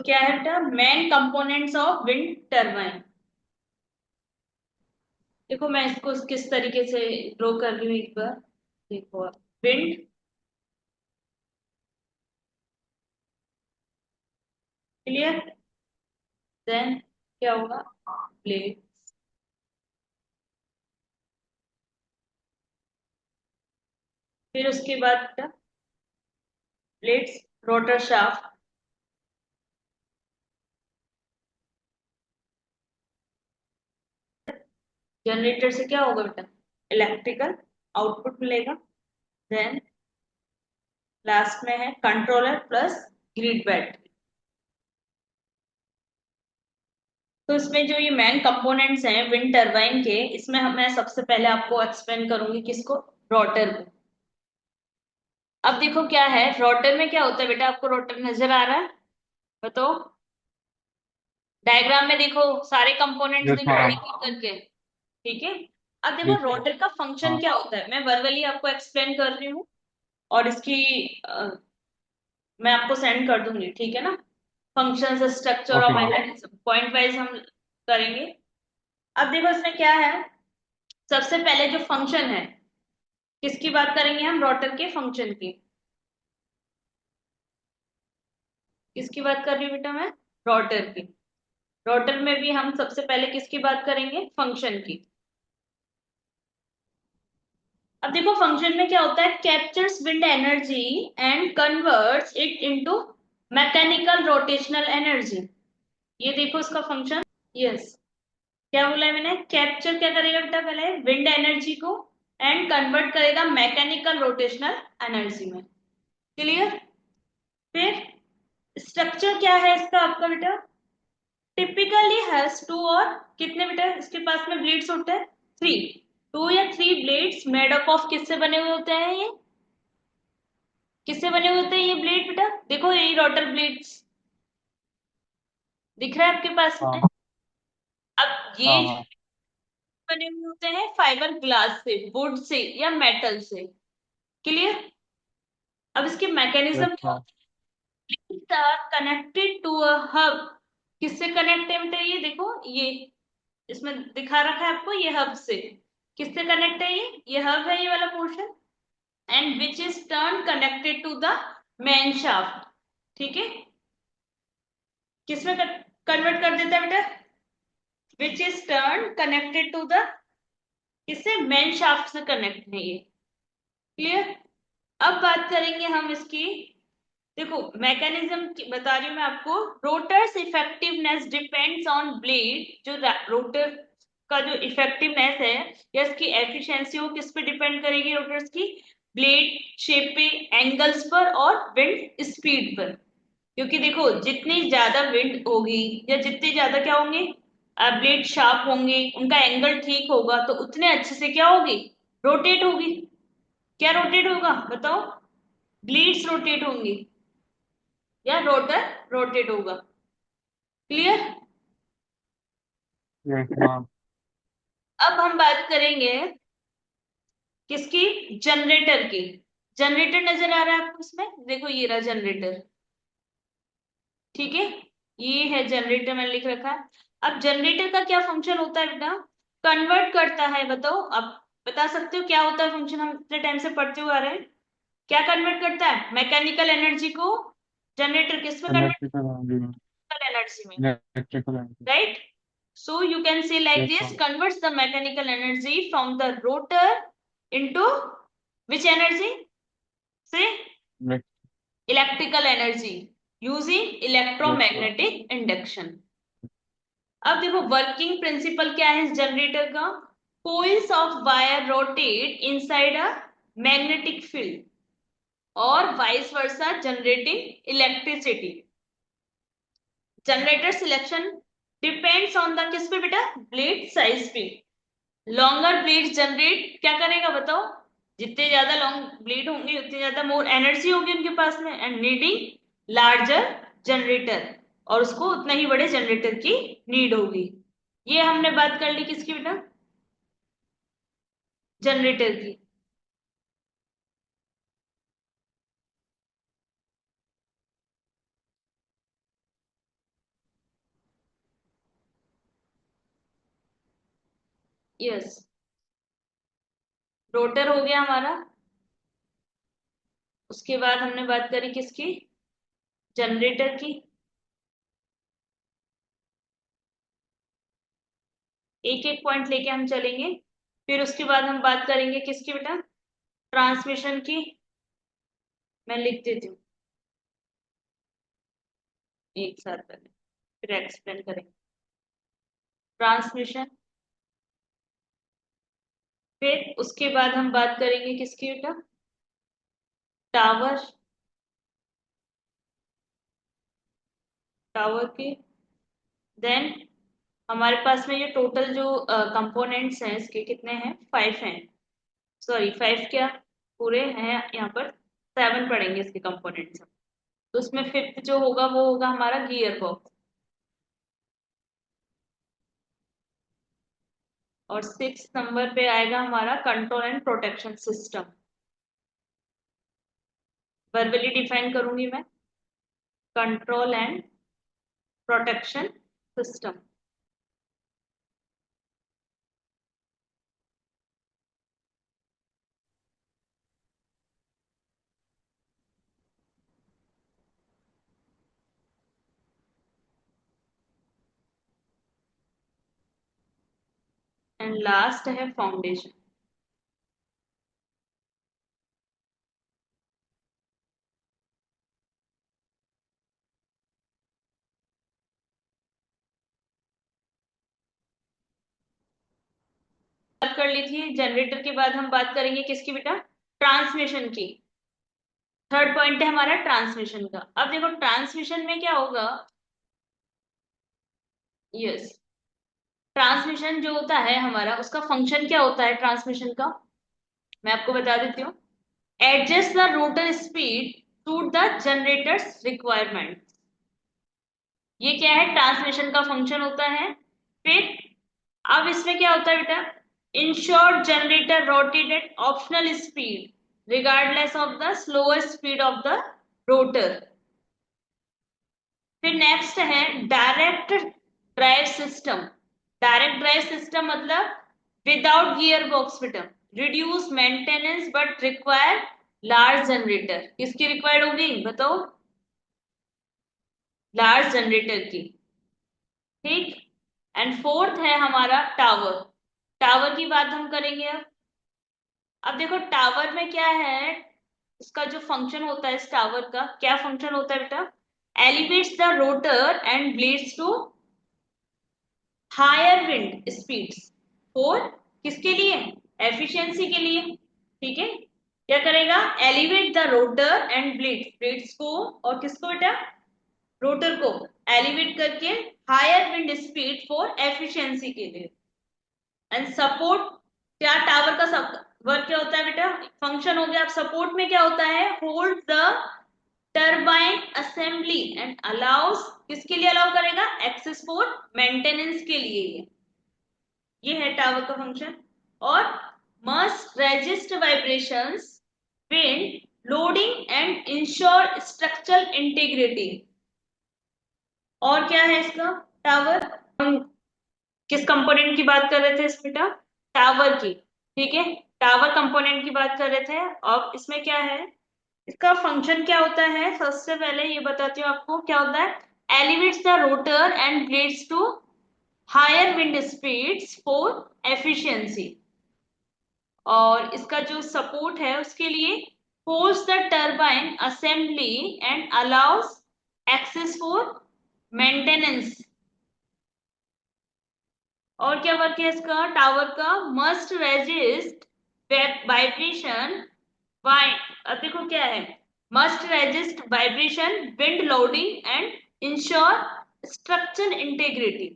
क्या है बेटा, main components of wind turbine. देखो मैं इसको किस तरीके से ड्रॉ कर रही हूँ एक बार। देखो आप, विंड, क्लियर, देन क्या होगा, ब्लेड, फिर उसके बाद बेटा ब्लेड्स, रोटर शाफ्ट, जनरेटर से क्या होगा बेटा, इलेक्ट्रिकल आउटपुट मिलेगा। देन लास्ट में है कंट्रोलर प्लस ग्रिड बैटरी। तो इसमें जो ये मेन कंपोनेंट्स हैं विंड टरबाइन के, इसमें मैं सबसे पहले आपको एक्सप्लेन करूंगी किसको, रोटर को। अब देखो क्या है, रोटर में क्या होता है बेटा, आपको रोटर नजर आ रहा है, बताओ। डायग्राम में देखो सारे कंपोनेंट्स यस दिख रहे हैं मैम। एक एक करके, ठीक है। अब देखो यस मैम। रोटर का फंक्शन हाँ। क्या होता है, मैं वर्बली आपको एक्सप्लेन कर रही हूँ, और इसकी मैं आपको सेंड कर दूंगी, ठीक है ना। फंक्शन, स्ट्रक्चर और okay ma'am. Mechanism point wise हम करेंगे। अब देखो इसमें क्या है, सबसे पहले जो फंक्शन है, किसकी बात करेंगे हम, रोटर के फंक्शन की। किसकी बात कर रही हूँ बेटा मैं, रोटर की। रोटर में भी हम सबसे पहले किसकी बात करेंगे, फंक्शन की। अब देखो फंक्शन में क्या होता है, captures wind energy and converts it into mechanical rotational energy. ये देखो इसका फंक्शन। यस, क्या बोला है मैंने, कैप्चर क्या करेगा बेटा, पहले विंड एनर्जी को एंड कन्वर्ट करेगा मैकेनिकल रोटेशनल एनर्जी में, क्लियर। फिर स्ट्रक्चर क्या है इसका आपका बेटा, टिपिकली हैज टू, और कितने बेटा इसके पास में ब्लेड्स होते हैं, थ्री। टू या three blades made up of किससे बने हुए होते हैं ये, किससे बने हुए होते हैं ये ब्लेड बेटा, देखो यही रोटर ब्लेड्स दिख रहा है आपके पास में। हाँ अब हाँ ये जो हाँ। बने हुए होते हैं फाइबर ग्लास से, वुड से या मेटल से, क्लियर। अब इसके यस मैकेनिज्म क्या मैम। होते हैं, blades are connected to a hub. किससे कनेक्ट है बेटा, ये देखो ये इसमें दिखा रखा है आपको, ये हब से। किससे कनेक्ट है ये हब है, ये वाला portion, and which is turn connected to the main shaft, ठीक है। किसमें कन्वर्ट कर देता है बेटा, which is turn connected to the, किससे, मेन शाफ्ट से कनेक्ट है ये, क्लियर। अब बात करेंगे हम इसकी। देखो मैकेनिज्म बता रही हूँ मैं आपको, rotors effectiveness depends on blade, जो रोटर का जो इफेक्टिवनेस है या इसकी एफिशिएंसी, वो किस पे डिपेंड करेगी, रोटर्स की ब्लेड शेप पे, एंगल्स पर और विंड स्पीड पर। क्योंकि देखो जितनी ज्यादा विंड होगी या जितने ज्यादा क्या होंगे, ब्लेड शार्प होंगे, उनका एंगल ठीक होगा, तो उतने अच्छे से क्या होगी, रोटेट होगी। क्या रोटेट होगा बताओ, ब्लेड्स रोटेट होंगी या रोटर रोटेट होगा, क्लियर। Yes ma'am. अब हम बात करेंगे किसकी, जनरेटर की। जनरेटर नजर आ रहा है आपको इसमें, देखो ये रहा जनरेटर, ठीक है। ये है जनरेटर, मैंने लिख रखा है। अब जनरेटर का क्या फंक्शन होता है बेटा, कन्वर्ट करता है, बताओ आप, बता सकते हो क्या होता है फंक्शन, हम इतने टाइम से पढ़ते हुए आ रहे हैं। क्या कन्वर्ट करता है, मैकेनिकल एनर्जी को, जनरेटर किस में कन्वर्ट, इलेक्ट्रिकल एनर्जी में। एनर्जी में, electrical energy. right. So you can say like yes this, ma'am. converts the mechanical energy from the rotor into which energy, say electrical energy using yes ma'am. electromagnetic induction. अब देखो working principle क्या है इस generator का, coils of wire rotate inside a magnetic field और vice versa generating electricity. Generator selection depends on the, किस पे बेटा, ब्लेड साइज पे। लॉन्गर ब्लेड जनरेट क्या करेगा बताओ, जितने ज्यादा लॉन्ग ब्लेड होंगे उतनी ज्यादा मोर एनर्जी होगी उनके पास में, एंड नीडिंग लार्जर जनरेटर, और उसको उतना ही बड़े जनरेटर की नीड होगी। ये हमने बात कर ली किसकी बेटा, जनरेटर की। यस, रोटर हो गया हमारा। उसके बाद हमने बात करी किसकी, जनरेटर की। एक एक पॉइंट लेके हम चलेंगे। फिर उसके बाद हम बात करेंगे किसकी बेटा, ट्रांसमिशन की। मैं लिख देती हूँ एक साथ पहले, फिर एक्सप्लेन करेंगे। ट्रांसमिशन, फिर उसके बाद हम बात करेंगे किसकी बेटा, टावर। टावर की। देन हमारे पास में ये टोटल जो कंपोनेंट्स हैं इसके कितने हैं, 5 हैं। सॉरी 5 क्या, पूरे हैं यहाँ पर 7 पड़ेंगे इसके कंपोनेंट्स। तो उसमें फिफ्थ जो होगा वो होगा हमारा गियर बॉक्स। और 6 नंबर पे आएगा हमारा control and protection system. Verbally define करूंगी मैं, control and protection system. And last है फाउंडेशन। बात कर ली थी जनरेटर के बाद हम बात करेंगे किसकी बेटा, ट्रांसमिशन की। थर्ड पॉइंट है हमारा ट्रांसमिशन का। अब देखो ट्रांसमिशन में क्या होगा, यस, ट्रांसमिशन जो होता है हमारा उसका फंक्शन क्या होता है ट्रांसमिशन का, मैं आपको बता देती हूँ। Adjust the rotor speed to the generators requirement. ये क्या है, ट्रांसमिशन का फंक्शन होता है। फिर अब इसमें क्या होता है बेटा, ensure generator rotate eight optional speed regardless of the slower speed of the rotor. फिर नेक्स्ट है direct drive system. Direct drive system मतलब विदाउट गियर बॉक्स बेटा, reduce maintenance but require large generator. किसकी रिक्वायर्ड होगी बताओ, large generator की। ठीक। And fourth है हमारा टावर। टावर की बात हम करेंगे अब देखो टावर में क्या है, इसका जो फंक्शन होता है इस टावर का क्या फंक्शन होता है बेटा, elevates the rotor and blades to higher wind speeds for, किसके लिए, एफिशिएंसी के लिए। ठीक है, क्या करेगा, elevate the rotor and blades, blades को और किसको बेटा, रोटर को एलिवेट करके higher wind speed for efficiency के लिए। एंड सपोर्ट, क्या टावर का वर्क क्या होता है बेटा, फंक्शन हो गया। अब सपोर्ट में क्या होता है, hold the turbine assembly and allow us, किसके लिए अलाउ करेगा, एक्सेस फॉर मेंटेनेंस के लिए। ये है टावर का फंक्शन। और must resist vibrations, wind loading and ensure structural integrity. और क्या है इसका, टावर, हम किस कंपोनेंट की बात कर रहे थे इस बेटा, टावर की। ठीक है, टावर कंपोनेंट की बात कर रहे थे। अब इसमें क्या है, इसका फंक्शन क्या होता है, सबसे पहले ये बताती हूँ आपको क्या होता है। Elevates the rotor and blades to higher wind speeds for efficiency. और इसका जो सपोर्ट है उसके लिए holds the turbine assembly and allows access for maintenance. और क्या वर्क है इसका टावर का, मस्ट रेजिस्ट वाइब्रेशन, वाइंड, अब देखो क्या है, must resist vibration wind loading and ensure structural integrity.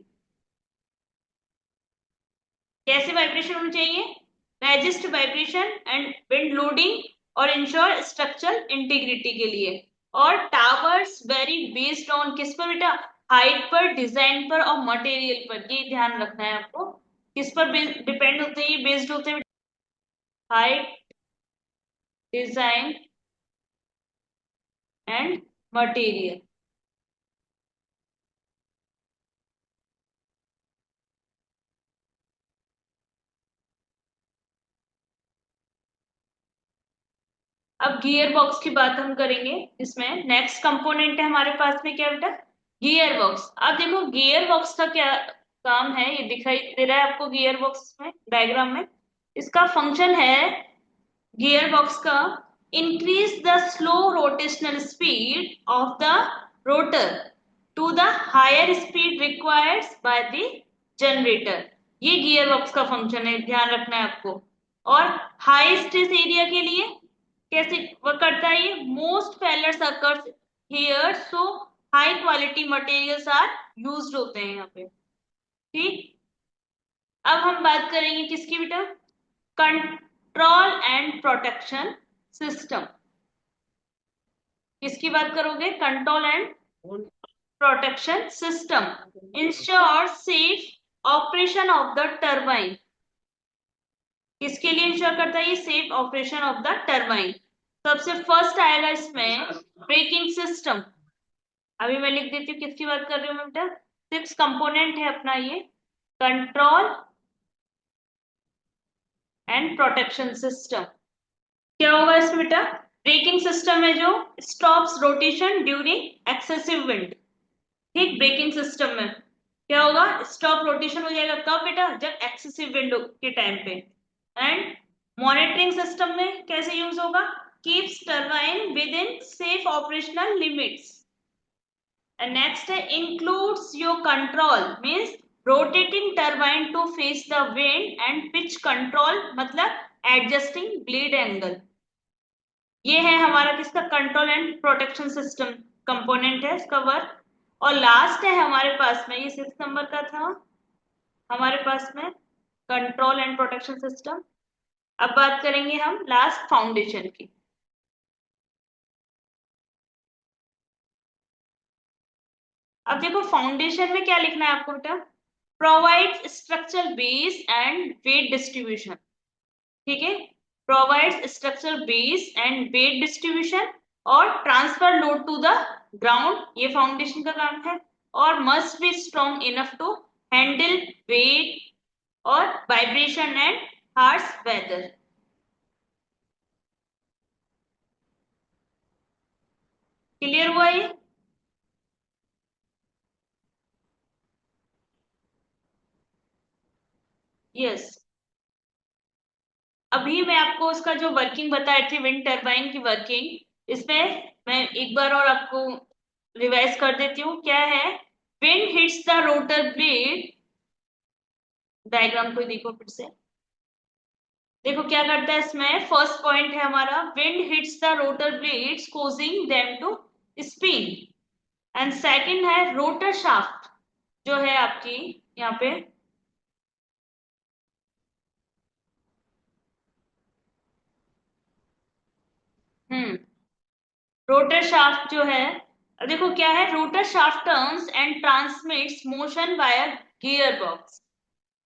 कैसे वाइब्रेशन होनी चाहिए, resist vibration and wind loading और इंश्योर स्ट्रक्चरल इंटीग्रिटी के लिए। और टावर्स वेरी बेस्ड ऑन किस पर बेटा, हाइट पर, डिजाइन पर और मटेरियल पर। ये ध्यान रखना है आपको, किस पर डिपेंड होते हैं, ये बेस्ड होते हैं हाइट, डिजाइन एंड मटेरियल। अब गियर बॉक्स की बात हम करेंगे। इसमें नेक्स्ट कंपोनेंट है हमारे पास में क्या बेटा, गियर बॉक्स। अब देखो गियर बॉक्स का क्या काम है, ये दिखाई दे रहा है आपको गियर बॉक्स में डायग्राम में। इसका फंक्शन है गियर बॉक्स का, increase the slow rotational speed of the rotor to the higher speed required by the generator. ये गियर बॉक्स का फंक्शन है, ध्यान रखना है आपको। और हाई स्ट्रेस एरिया के लिए कैसे वर्क करता है ये, most failures occurs here, so high quality materials are used होते हैं यहाँ पे। ठीक। अब हम बात करेंगे किसकी बेटा, कंट्रोल एंड प्रोटेक्शन सिस्टम। किसकी बात करोगे, control and protection system ensure safe operation of the turbine. किसके लिए इंश्योर करता है ये, safe operation of the turbine. सबसे फर्स्ट आएगा इसमें ब्रेकिंग सिस्टम। अभी मैं लिख देती हूँ किसकी बात कर रही हूँ मैं बेटा, सिक्स कंपोनेंट है अपना ये, कंट्रोल एंड प्रोटेक्शन सिस्टम। क्या होगा इसमें बेटा, ब्रेकिंग सिस्टम है जो stops rotation during excessive wind. ठीक, ब्रेकिंग सिस्टम में क्या होगा, स्टॉप रोटेशन हो जाएगा कब बेटा, जब एक्सेसिव विंड के टाइम पे। एंड मॉनिटरिंग सिस्टम में कैसे यूज होगा, keeps turbine within safe operational limits. And next है includes yaw control, means rotating turbine to face the wind and pitch control, मतलब एडजस्टिंग ब्लेड एंगल। ये है हमारा किसका, control and protection system component है इसका work. और last है हमारे पास में, ये 6 नंबर का था हमारे पास में, कंट्रोल एंड प्रोटेक्शन सिस्टम। अब बात करेंगे हम लास्ट फाउंडेशन की। अब देखो फाउंडेशन में क्या लिखना है आपको बेटा, provide structural base and weight distribution. ठीक है, provides structural base and weight distribution और transfer load to the ground, ये फाउंडेशन का काम है। और must be strong enough to handle weight और vibration and harsh weather. Clear हुआ ये। यस, अभी मैं आपको उसका जो वर्किंग बताई थी विंड टरबाइन की वर्किंग, इसमें मैं एक बार और आपको रिवाइज कर देती हूँ क्या है। Wind hits the rotor blade, diagram को देखो फिर से। देखो क्या करता है इसमें, फर्स्ट पॉइंट है हमारा, wind hits the rotor blades causing them to spin. And second है रोटर शाफ्ट, जो है आपकी यहाँ पे, हम्म, रोटर शाफ्ट जो है, देखो क्या है, rotor shaft turns and transmits motion via gear box.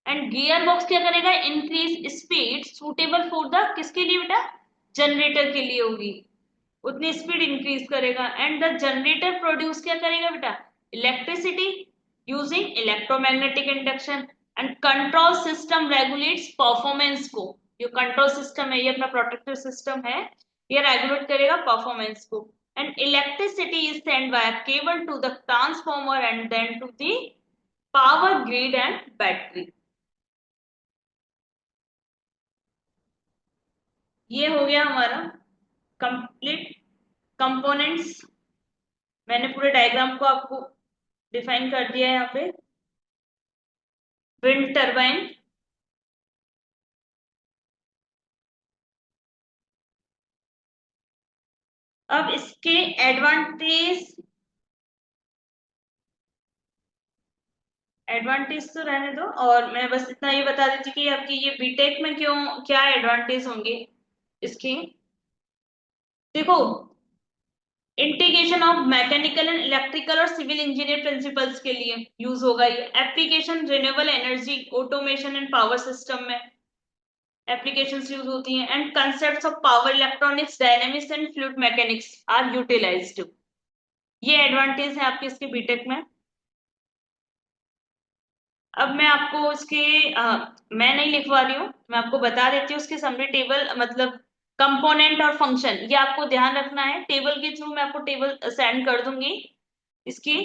And gear box क्या करेगा, increase speed suitable for the, किसके लिए बेटा, जनरेटर के लिए होगी, उतनी स्पीड इंक्रीज करेगा। एंड द जनरेटर प्रोड्यूस क्या करेगा बेटा, electricity using electromagnetic induction. And control system regulates performance को, जो कंट्रोल सिस्टम है ये अपना प्रोटेक्टिव सिस्टम है, ये रेगुलेट करेगा परफॉर्मेंस को। And electricity is send by cable to the transformer and then to the power grid and battery. ये हो गया हमारा कंप्लीट कंपोनेंट्स। मैंने पूरे डायग्राम को आपको डिफाइन कर दिया है यहाँ पे, विंड टरबाइन। अब इसके एडवांटेज, एडवांटेज तो रहने दो, और मैं बस इतना ये बता देती कि आपकी ये बीटेक में क्यों क्या एडवांटेज होंगे इसके। देखो, integration of mechanical and electrical और सिविल इंजीनियर प्रिंसिपल्स के लिए यूज होगा ये। Application renewable energy, automation and power system में एप्लीकेशंस यूज होती हैं। And concepts of power electronics, dynamics and fluid mechanics are utilized. ये एडवांटेज है आपके इसके बीटेक में। अब मैं आपको इसके मैं नहीं लिखवा रही हूँ, मैं आपको बता देती हूँ उसके समरी टेबल, मतलब कंपोनेंट और फंक्शन, ये आपको ध्यान रखना है। टेबल के थ्रू मैं आपको टेबल सेंड कर दूंगी इसकी।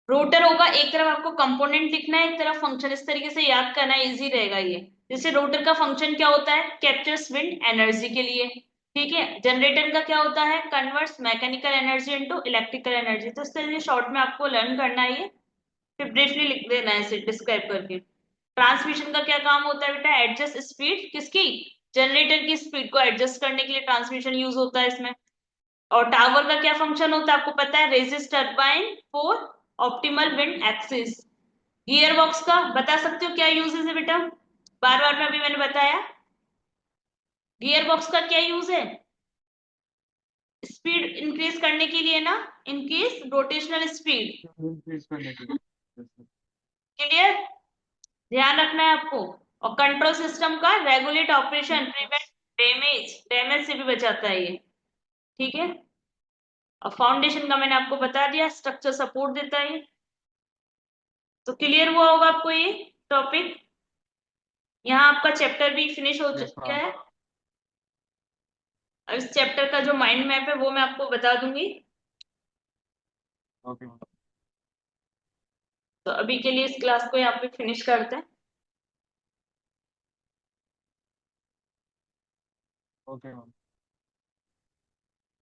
रोटर होगा, एक तरफ आपको कंपोनेंट लिखना है, एक तरफ फंक्शन, इस तरीके से याद करना है, इजी रहेगा ये। जैसे रोटर का फंक्शन क्या होता है, कैप्चर्स विंड एनर्जी के लिए, ठीक है। जनरेटर का क्या होता है, converts mechanical energy into electrical energy. तो इस तरह से शॉर्ट में आपको लर्न करना है ये, फिर ब्रीफली लिख देना है इसे डिस्क्राइब करके। ट्रांसमिशन का क्या काम होता है बेटा, एडजस्ट स्पीड किसकी, जनरेटर की स्पीड को एडजस्ट करने के लिए ट्रांसमिशन यूज होता है इसमें। और टावर का क्या फंक्शन होता है आपको पता है, resist turbine for optimal wind axis. Gear box का बता सकते हो क्या यूजेस है बेटा, बार बार में अभी मैंने बताया। गियर बॉक्स का क्या यूज है, स्पीड इंक्रीज करने के लिए ना, इंक्रीज रोटेशनल स्पीड। इंक्रीज करने के लिए। Yes, sir. क्लियर, ध्यान रखना है आपको। और कंट्रोल सिस्टम का regulate operation, prevent damage, damage से भी बचाता है ये, ठीक है। और फाउंडेशन का मैंने आपको बता दिया, स्ट्रक्चर सपोर्ट देता है। तो क्लियर हुआ होगा आपको ये टॉपिक। यहाँ आपका चैप्टर भी फिनिश हो Yes, चुका ma'am. है। अब इस चैप्टर का जो माइंड मैप है वो मैं आपको बता दूंगी। Okay, ma'am. तो अभी के लिए इस क्लास को यहाँ पे फिनिश करते हैं। Okay, ma'am.